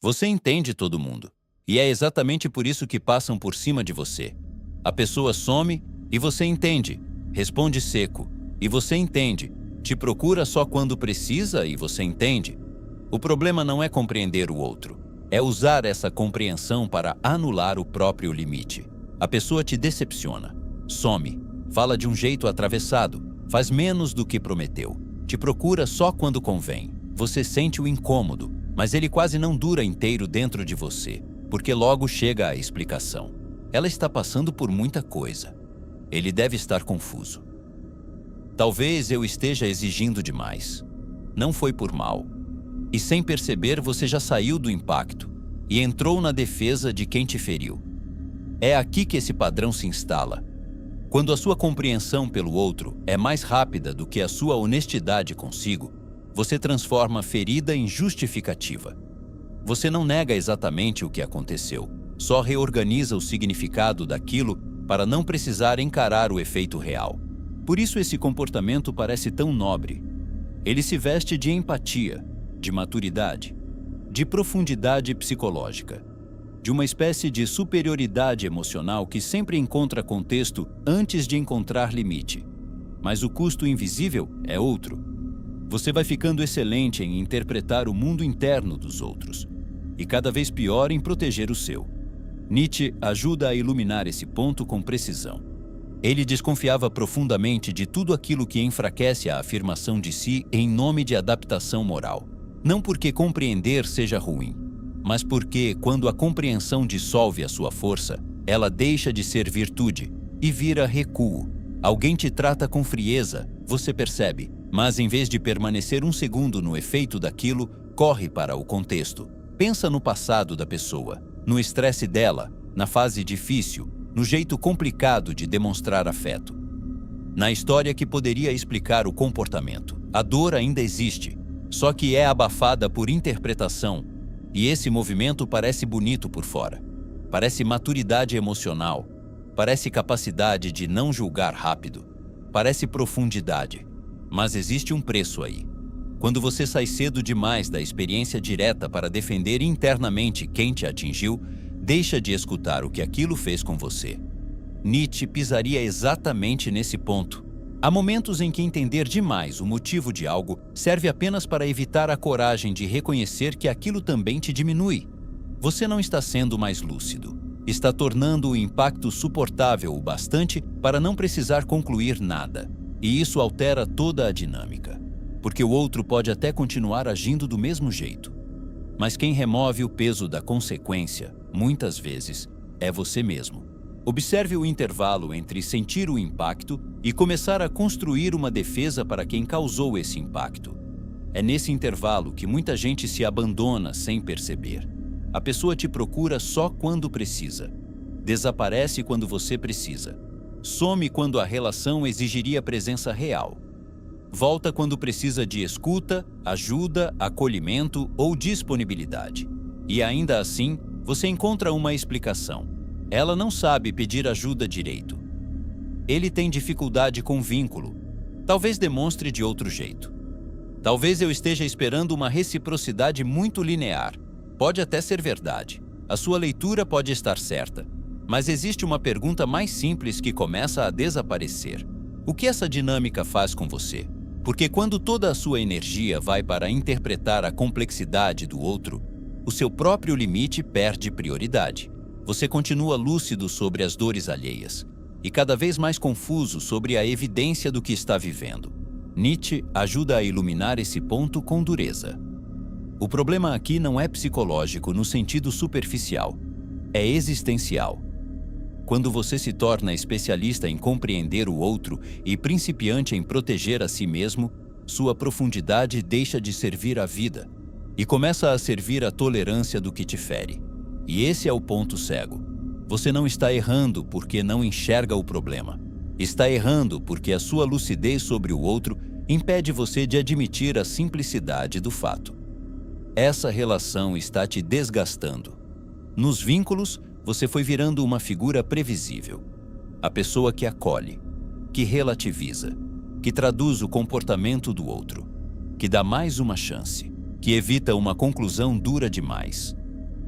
Você entende todo mundo. E é exatamente por isso que passam por cima de você. A pessoa some e você entende. Responde seco e você entende. Te procura só quando precisa e você entende. O problema não é compreender o outro. É usar essa compreensão para anular o próprio limite. A pessoa te decepciona. Some. Fala de um jeito atravessado. Faz menos do que prometeu. Te procura só quando convém. Você sente o incômodo, mas ele quase não dura inteiro dentro de você, porque logo chega a explicação. Ela está passando por muita coisa. Ele deve estar confuso. Talvez eu esteja exigindo demais. Não foi por mal. E sem perceber, você já saiu do impacto e entrou na defesa de quem te feriu. É aqui que esse padrão se instala. Quando a sua compreensão pelo outro é mais rápida do que a sua honestidade consigo, você transforma a ferida em justificativa. Você não nega exatamente o que aconteceu, só reorganiza o significado daquilo para não precisar encarar o efeito real. Por isso esse comportamento parece tão nobre. Ele se veste de empatia, de maturidade, de profundidade psicológica, de uma espécie de superioridade emocional que sempre encontra contexto antes de encontrar limite. Mas o custo invisível é outro. Você vai ficando excelente em interpretar o mundo interno dos outros e cada vez pior em proteger o seu. Nietzsche ajuda a iluminar esse ponto com precisão. Ele desconfiava profundamente de tudo aquilo que enfraquece a afirmação de si em nome de adaptação moral. Não porque compreender seja ruim, mas porque, quando a compreensão dissolve a sua força, ela deixa de ser virtude e vira recuo. Alguém te trata com frieza, você percebe, mas em vez de permanecer um segundo no efeito daquilo, corre para o contexto. Pensa no passado da pessoa, no estresse dela, na fase difícil, no jeito complicado de demonstrar afeto. Na história que poderia explicar o comportamento, a dor ainda existe, só que é abafada por interpretação. E esse movimento parece bonito por fora. Parece maturidade emocional. Parece capacidade de não julgar rápido. Parece profundidade. Mas existe um preço aí. Quando você sai cedo demais da experiência direta para defender internamente quem te atingiu, deixa de escutar o que aquilo fez com você. Nietzsche pisaria exatamente nesse ponto. Há momentos em que entender demais o motivo de algo serve apenas para evitar a coragem de reconhecer que aquilo também te diminui. Você não está sendo mais lúcido. Está tornando o impacto suportável o bastante para não precisar concluir nada. E isso altera toda a dinâmica. Porque o outro pode até continuar agindo do mesmo jeito. Mas quem remove o peso da consequência, muitas vezes, é você mesmo. Observe o intervalo entre sentir o impacto e começar a construir uma defesa para quem causou esse impacto. É nesse intervalo que muita gente se abandona sem perceber. A pessoa te procura só quando precisa. Desaparece quando você precisa. Some quando a relação exigiria presença real. Volta quando precisa de escuta, ajuda, acolhimento ou disponibilidade. E ainda assim, você encontra uma explicação. Ela não sabe pedir ajuda direito. Ele tem dificuldade com vínculo. Talvez demonstre de outro jeito. Talvez eu esteja esperando uma reciprocidade muito linear. Pode até ser verdade. A sua leitura pode estar certa. Mas existe uma pergunta mais simples que começa a desaparecer. O que essa dinâmica faz com você? Porque quando toda a sua energia vai para interpretar a complexidade do outro, o seu próprio limite perde prioridade. Você continua lúcido sobre as dores alheias e cada vez mais confuso sobre a evidência do que está vivendo. Nietzsche ajuda a iluminar esse ponto com dureza. O problema aqui não é psicológico no sentido superficial, é existencial. Quando você se torna especialista em compreender o outro e principiante em proteger a si mesmo, sua profundidade deixa de servir à vida e começa a servir à tolerância do que te fere. E esse é o ponto cego. Você não está errando porque não enxerga o problema. Está errando porque a sua lucidez sobre o outro impede você de admitir a simplicidade do fato. Essa relação está te desgastando. Nos vínculos, você foi virando uma figura previsível. A pessoa que acolhe, que relativiza, que traduz o comportamento do outro, que dá mais uma chance, que evita uma conclusão dura demais.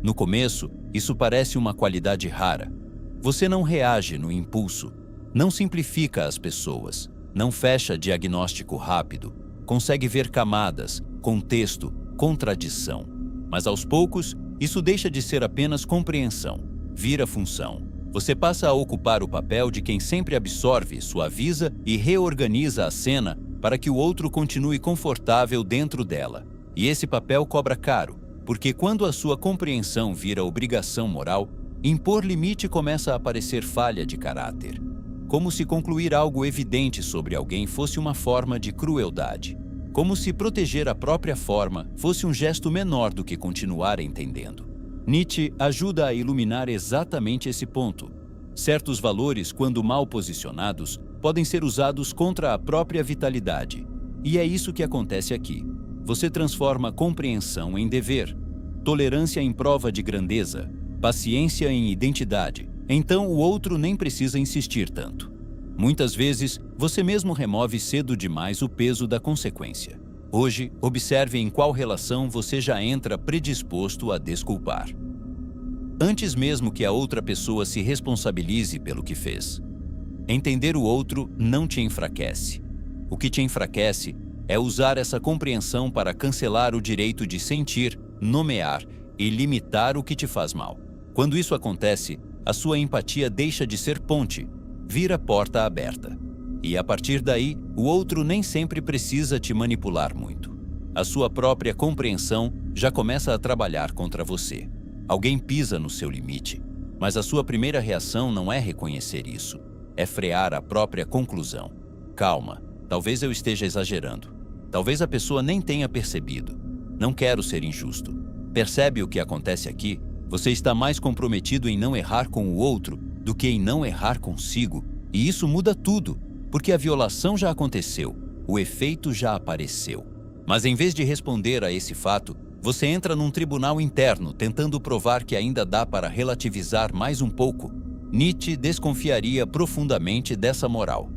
No começo, isso parece uma qualidade rara. Você não reage no impulso, não simplifica as pessoas, não fecha diagnóstico rápido, consegue ver camadas, contexto, contradição. Mas aos poucos, isso deixa de ser apenas compreensão, vira função. Você passa a ocupar o papel de quem sempre absorve, suaviza e reorganiza a cena para que o outro continue confortável dentro dela. E esse papel cobra caro, porque quando a sua compreensão vira obrigação moral, impor limite começa a aparecer falha de caráter. Como se concluir algo evidente sobre alguém fosse uma forma de crueldade. Como se proteger a própria forma fosse um gesto menor do que continuar entendendo. Nietzsche ajuda a iluminar exatamente esse ponto. Certos valores, quando mal posicionados, podem ser usados contra a própria vitalidade. E é isso que acontece aqui. Você transforma compreensão em dever, tolerância em prova de grandeza, paciência em identidade. Então o outro nem precisa insistir tanto. Muitas vezes, você mesmo remove cedo demais o peso da consequência. Hoje, observe em qual relação você já entra predisposto a desculpar. Antes mesmo que a outra pessoa se responsabilize pelo que fez. Entender o outro não te enfraquece. O que te enfraquece é usar essa compreensão para cancelar o direito de sentir, nomear e limitar o que te faz mal. Quando isso acontece, a sua empatia deixa de ser ponte, vira porta aberta. E a partir daí, o outro nem sempre precisa te manipular muito. A sua própria compreensão já começa a trabalhar contra você. Alguém pisa no seu limite, mas a sua primeira reação não é reconhecer isso, é frear a própria conclusão. Calma, talvez eu esteja exagerando. Talvez a pessoa nem tenha percebido. Não quero ser injusto. Percebe o que acontece aqui? Você está mais comprometido em não errar com o outro do que em não errar consigo. E isso muda tudo, porque a violação já aconteceu, o efeito já apareceu. Mas em vez de responder a esse fato, você entra num tribunal interno tentando provar que ainda dá para relativizar mais um pouco. Nietzsche desconfiaria profundamente dessa moral.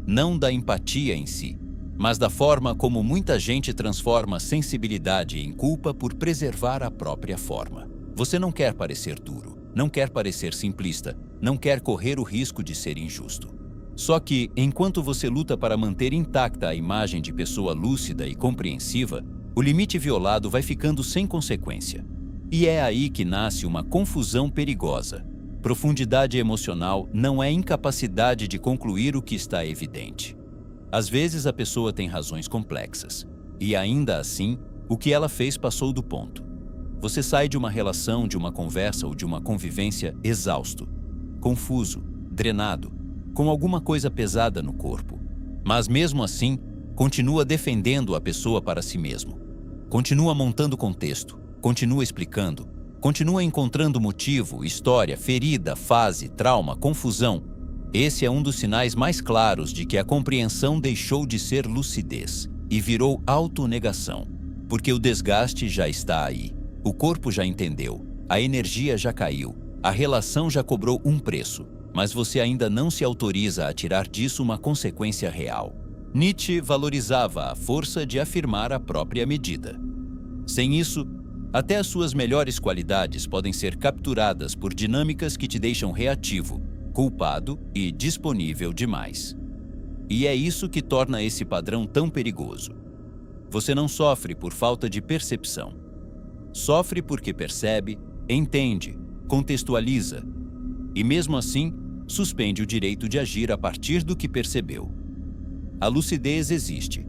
Não da empatia em si, mas da forma como muita gente transforma sensibilidade em culpa por preservar a própria forma. Você não quer parecer duro, não quer parecer simplista, não quer correr o risco de ser injusto. Só que, enquanto você luta para manter intacta a imagem de pessoa lúcida e compreensiva, o limite violado vai ficando sem consequência. E é aí que nasce uma confusão perigosa. Profundidade emocional não é incapacidade de concluir o que está evidente. Às vezes a pessoa tem razões complexas, e ainda assim, o que ela fez passou do ponto. Você sai de uma relação, de uma conversa ou de uma convivência exausto, confuso, drenado, com alguma coisa pesada no corpo. Mas mesmo assim, continua defendendo a pessoa para si mesmo. Continua montando contexto, continua explicando, continua encontrando motivo, história, ferida, fase, trauma, confusão. Esse é um dos sinais mais claros de que a compreensão deixou de ser lucidez e virou autonegação, porque o desgaste já está aí. O corpo já entendeu, a energia já caiu, a relação já cobrou um preço, mas você ainda não se autoriza a tirar disso uma consequência real. Nietzsche valorizava a força de afirmar a própria medida. Sem isso, até as suas melhores qualidades podem ser capturadas por dinâmicas que te deixam reativo, culpado e disponível demais. E é isso que torna esse padrão tão perigoso. Você não sofre por falta de percepção. Sofre porque percebe, entende, contextualiza e, mesmo assim, suspende o direito de agir a partir do que percebeu. A lucidez existe.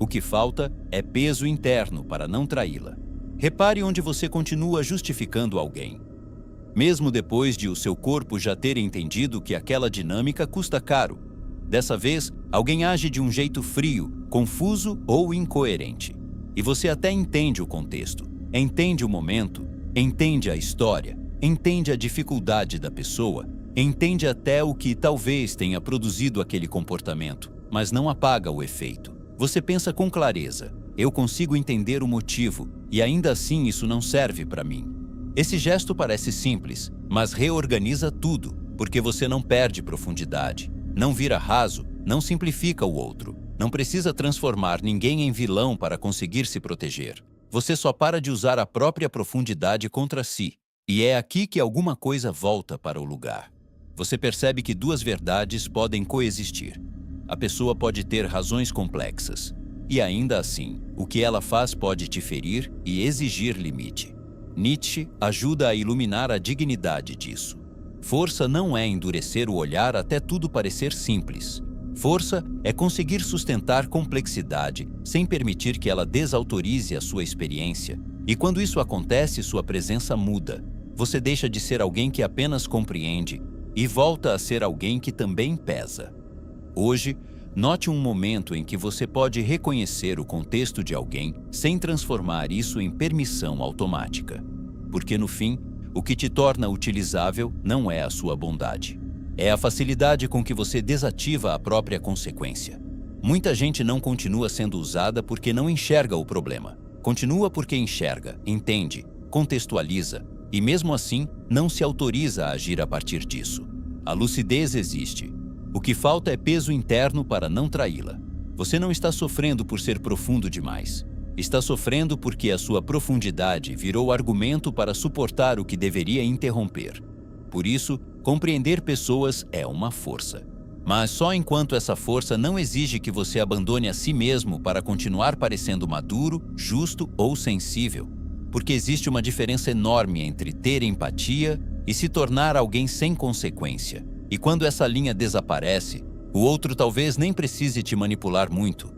O que falta é peso interno para não traí-la. Repare onde você continua justificando alguém. Mesmo depois de o seu corpo já ter entendido que aquela dinâmica custa caro. Dessa vez, alguém age de um jeito frio, confuso ou incoerente. E você até entende o contexto, entende o momento, entende a história, entende a dificuldade da pessoa, entende até o que talvez tenha produzido aquele comportamento, mas não apaga o efeito. Você pensa com clareza, eu consigo entender o motivo e ainda assim isso não serve para mim. Esse gesto parece simples, mas reorganiza tudo, porque você não perde profundidade, não vira raso, não simplifica o outro, não precisa transformar ninguém em vilão para conseguir se proteger. Você só para de usar a própria profundidade contra si. E é aqui que alguma coisa volta para o lugar. Você percebe que duas verdades podem coexistir. A pessoa pode ter razões complexas, e ainda assim, o que ela faz pode te ferir e exigir limite. Nietzsche ajuda a iluminar a dignidade disso. Força não é endurecer o olhar até tudo parecer simples. Força é conseguir sustentar complexidade sem permitir que ela desautorize a sua experiência. E quando isso acontece, sua presença muda. Você deixa de ser alguém que apenas compreende e volta a ser alguém que também pesa. Hoje, note um momento em que você pode reconhecer o contexto de alguém sem transformar isso em permissão automática. Porque no fim, o que te torna utilizável não é a sua bondade. É a facilidade com que você desativa a própria consequência. Muita gente não continua sendo usada porque não enxerga o problema. Continua porque enxerga, entende, contextualiza e, mesmo assim, não se autoriza a agir a partir disso. A lucidez existe. O que falta é peso interno para não traí-la. Você não está sofrendo por ser profundo demais. Está sofrendo porque a sua profundidade virou argumento para suportar o que deveria interromper. Por isso, compreender pessoas é uma força. Mas só enquanto essa força não exige que você abandone a si mesmo para continuar parecendo maduro, justo ou sensível. Porque existe uma diferença enorme entre ter empatia e se tornar alguém sem consequência. E quando essa linha desaparece, o outro talvez nem precise te manipular muito.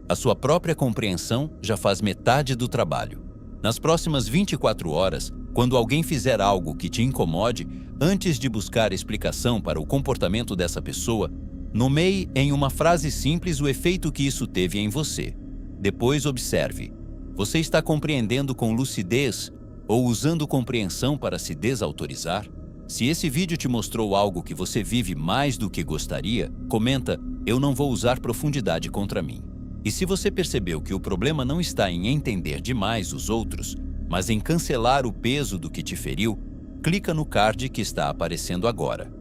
A sua própria compreensão já faz metade do trabalho. Nas próximas 24 horas, quando alguém fizer algo que te incomode, antes de buscar explicação para o comportamento dessa pessoa, nomeie em uma frase simples o efeito que isso teve em você. Depois observe. Você está compreendendo com lucidez ou usando compreensão para se desautorizar? Se esse vídeo te mostrou algo que você vive mais do que gostaria, comenta: eu não vou usar profundidade contra mim. E se você percebeu que o problema não está em entender demais os outros, mas em cancelar o peso do que te feriu, clica no card que está aparecendo agora.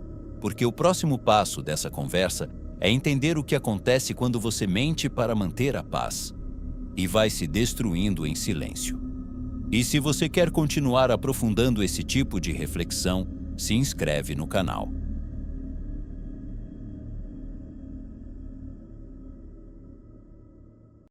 Porque o próximo passo dessa conversa é entender o que acontece quando você mente para manter a paz. E vai se destruindo em silêncio. E se você quer continuar aprofundando esse tipo de reflexão, se inscreve no canal.